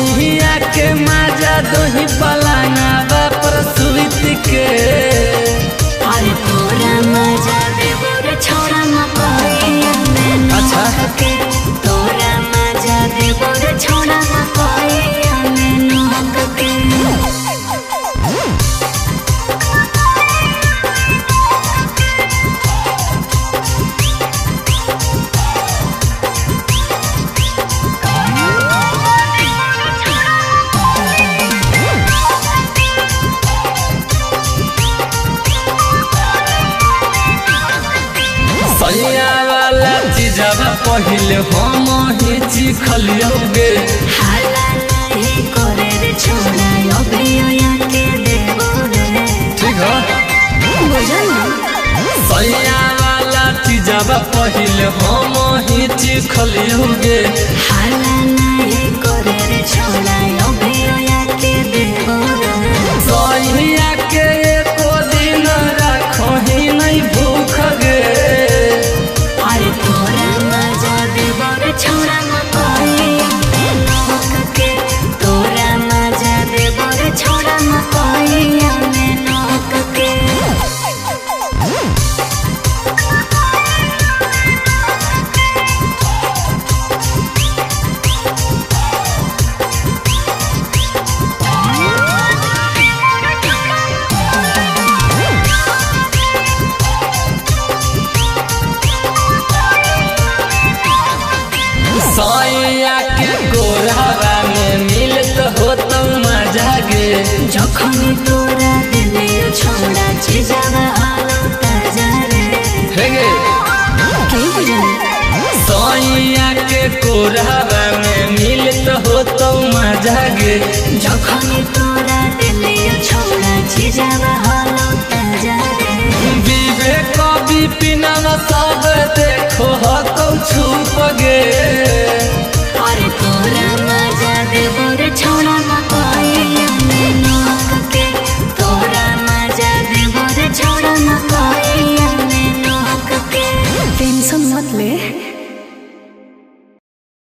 सैया के माजा दोही पलाना बापर सुवित के अरे तोरा मजा देबो रे छोड़ा मकइया में अच्छा के तोरा मजा देबो रे छोड़ा मकइया में नोक के सैया वाला चीजवा पहिले हम ही चिखलियोगे हाला नहीं करे रे छोड़ा अभिया के देबो रे ठीक है बुझल सैया वाला चीजवा पहिले हम ही चिखलियोगे हाला नहीं करे रे छोड़ा अभिया के देबो रे सैया के एको दिन राखो ही नहीं भूख गे अरे तोरा मजा देबो रे छोड़ा मकइया में नोक के तोरा मजा देबो रे छोड़ा मकइया में नोक के सैया के गोरहवा में मिलत हो तो मजा गे जखन तोरा दिले छोड़ा छिजावा आलो ताजा रे हे गे के बुझल सैया के गोरहवा में मिलत हो तो मजा गे जखन तोरा दिले छोड़ा छिजावा आलो ताजा रे विवेक विपिनवा सब देखो हो तो छुप गे अरे तोरा मजा देबो रे छोड़ा मकइया में नोक के तोरा मजा देबो रे छोड़ा मकइया में नोक के टेंशन मत ले।